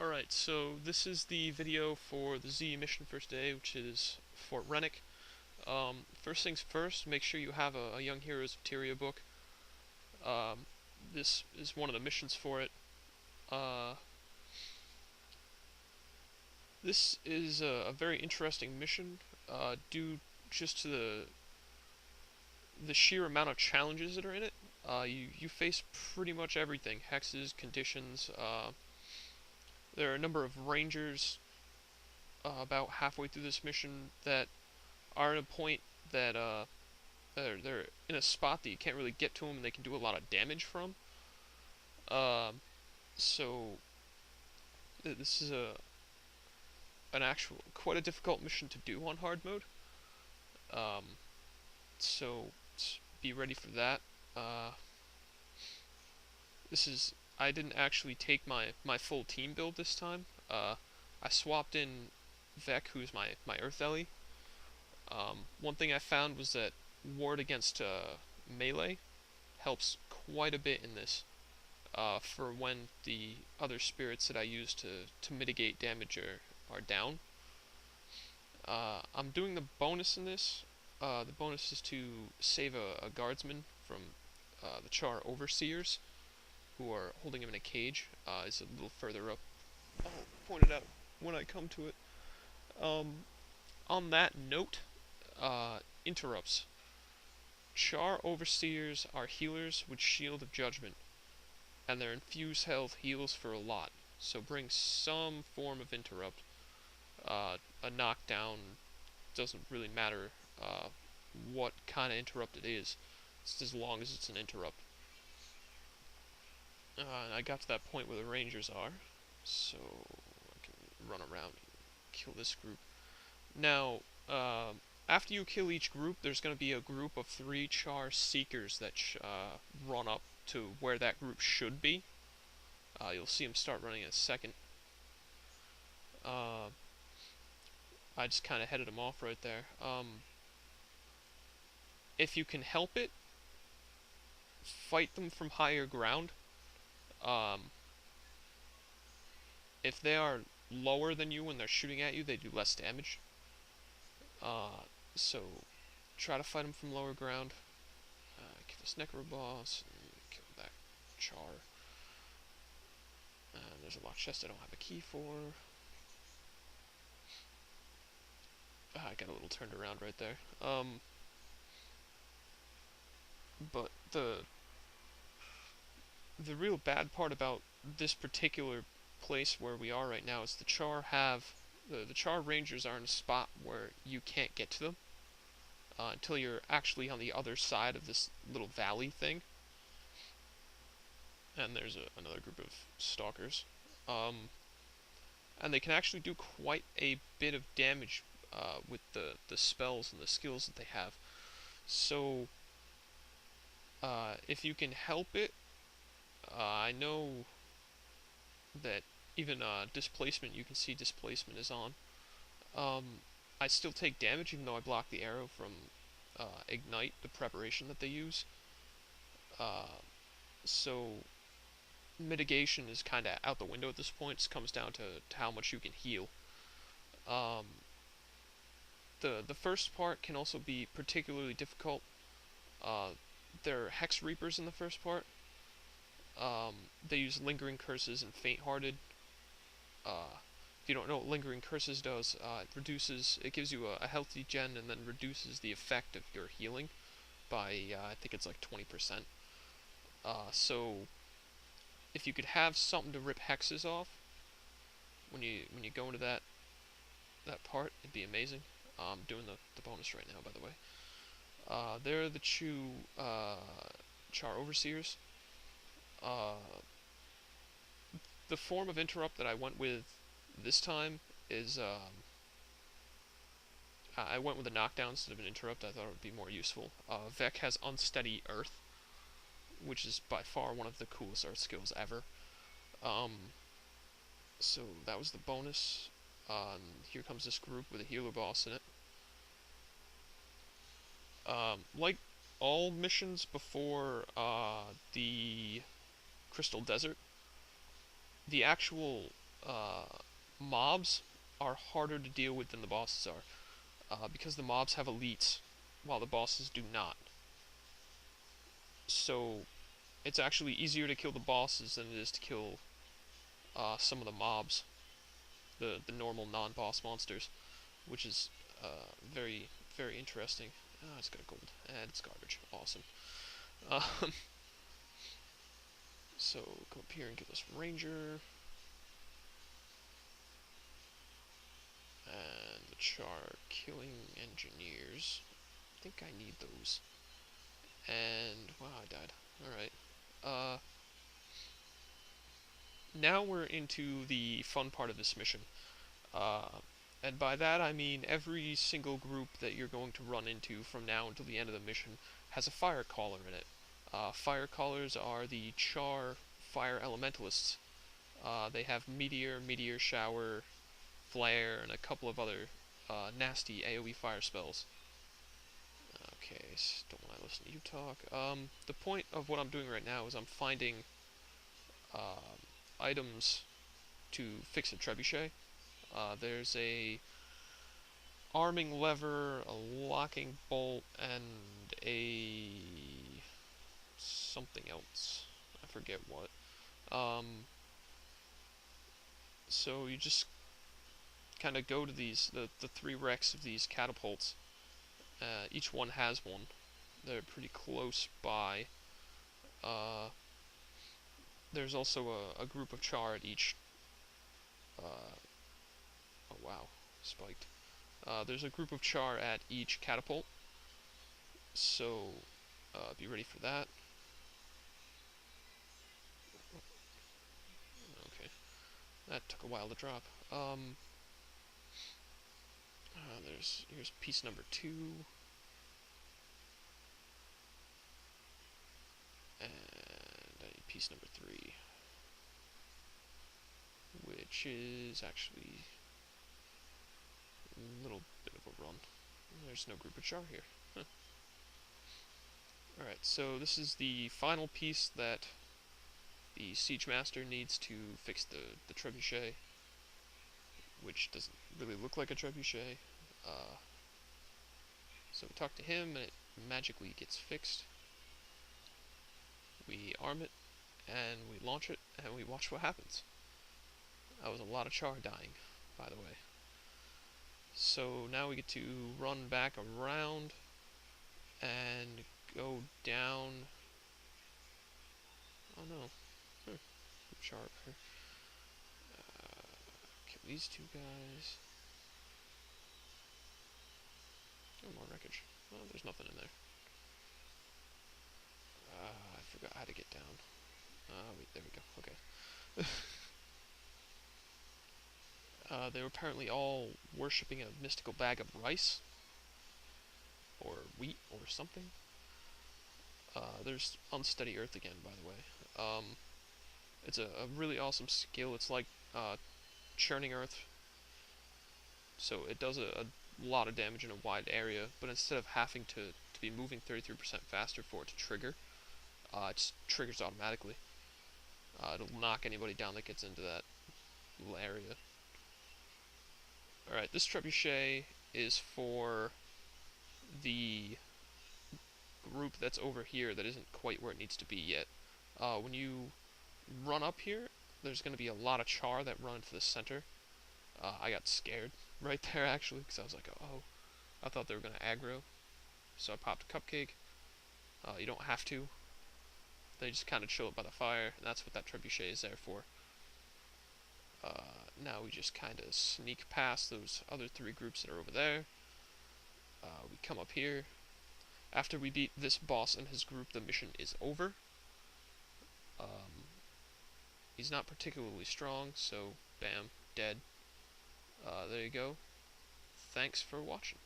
Alright, so this is the video for the Z mission first day, which is Fort Ranik. First things first, make sure you have a Young Heroes of Tyria book. Um, this is one of the missions for it. Uh, this is a very interesting mission, due just to the sheer amount of challenges that are in it. You face pretty much everything: hexes, conditions. There are a number of rangers about halfway through this mission that are at a point that they're in a spot that you can't really get to them, and they can do a lot of damage from. Um, so this is an actual quite a difficult mission to do on hard mode. Um, so be ready for that. Uh, this is I didn't actually take my full team build this time. I swapped in Vec, who's my Earth Ellie. One thing I found was that ward against melee helps quite a bit in this. For when the other spirits that I use to mitigate damage are down. I'm doing the bonus in this. The bonus is to save a guardsman from the Char Overseers, who are holding him in a cage. It's a little further up. I'll point it out when I come to it. On that note, interrupts. Char Overseers are healers with Shield of Judgment, and their infused health heals for a lot, so bring some form of interrupt. A knockdown doesn't really matter what kind of interrupt it is, just as long as it's an interrupt. I got to that point where the rangers are, so I can run around and kill this group. Now, after you kill each group, there's going to be a group of 3 Char Seekers that run up to where that group should be. You'll see them start running in a second. I just kind of headed them off right there. If you can help it, fight them from higher ground. If they are lower than you when they're shooting at you, they do less damage. So try to fight them from lower ground. Kill this Necro boss, and kill that Char. There's a locked chest I don't have a key for. I got a little turned around right there. But the real bad part about this particular place where we are right now is the Char Rangers are in a spot where you can't get to them until you're actually on the other side of this little valley thing. And there's another group of stalkers. And they can actually do quite a bit of damage with the spells and the skills that they have. So, if you can help it, I know that even displacement, you can see displacement is on. I still take damage even though I block the arrow from Ignite, the preparation that they use. So mitigation is kind of out the window at this point. It comes down to how much you can heal. The first part can also be particularly difficult. There are Hex Reapers in the first part. They use Lingering Curses and Faint-Hearted. If you don't know what Lingering Curses does, it gives you a healthy gen and then reduces the effect of your healing by, I think it's like 20%. So if you could have something to rip hexes off when you go into that part, it'd be amazing. I'm doing the bonus right now, by the way. They're the Char Overseers. The form of interrupt that I went with this time is I went with a knockdown instead of an interrupt. I thought it would be more useful. Vec has Unsteady Earth, which is by far one of the coolest Earth skills ever. So that was the bonus. Here comes this group with a healer boss in it. Like all missions before the Crystal Desert, the actual uh, mobs are harder to deal with than the bosses are, because the mobs have elites, while the bosses do not. So it's actually easier to kill the bosses than it is to kill some of the mobs, the normal non-boss monsters, which is very very interesting. Oh, it's got a gold, and it's garbage. Awesome. Um, so come up here and get this ranger, and the char killing engineers. I think I need those. And wow, I died. All right. Now we're into the fun part of this mission. Uh, and by that I mean every single group that you're going to run into from now until the end of the mission has a fire caller in it. Fire callers are the char fire elementalists. They have meteor, meteor shower, flare, and a couple of other nasty AoE fire spells. Okay, don't want to listen to you talk. The point of what I'm doing right now is I'm finding uh, items to fix a trebuchet. There's a arming lever, a locking bolt, and a something else. I forget what. So you just kind of go to the three wrecks of these catapults. Each one has one. They're pretty close by. Uh, there's also a group of char at each. Oh wow, spiked. There's a group of char at each catapult, so be ready for that. Okay, that took a while to drop. Here's piece number 2, and I need piece number 3, which is actually a little bit of a run. There's no group of char here. Huh. Alright, so this is the final piece that the Siege Master needs to fix the trebuchet, which doesn't really look like a trebuchet. So we talk to him, and it magically gets fixed. We arm it, and we launch it, and we watch what happens. That was a lot of char dying, by the way. So now we get to run back around and go down. Oh no. Char up here. Kill these 2 guys. Oh, more wreckage. Oh, there's nothing in there. I forgot how to get down. Wait, there we go. Okay. They were apparently all worshipping a mystical bag of rice. Or wheat, or something. There's unsteady earth again, by the way. It's a really awesome skill. It's like churning earth. So it does a lot of damage in a wide area, but instead of having to be moving 33% faster for it to trigger, it just triggers automatically. It'll knock anybody down that gets into that little area. Alright, this trebuchet is for the group that's over here that isn't quite where it needs to be yet. When you run up here, there's going to be a lot of char that run into the center. I got scared right there, actually, because I was like, oh, I thought they were going to aggro. So I popped a cupcake. You don't have to. They just kind of chill it by the fire, and that's what that trebuchet is there for. Now we just kind of sneak past those other 3 groups that are over there. We come up here. After we beat this boss and his group, the mission is over. He's not particularly strong, so bam, dead. There you go. Thanks for watching.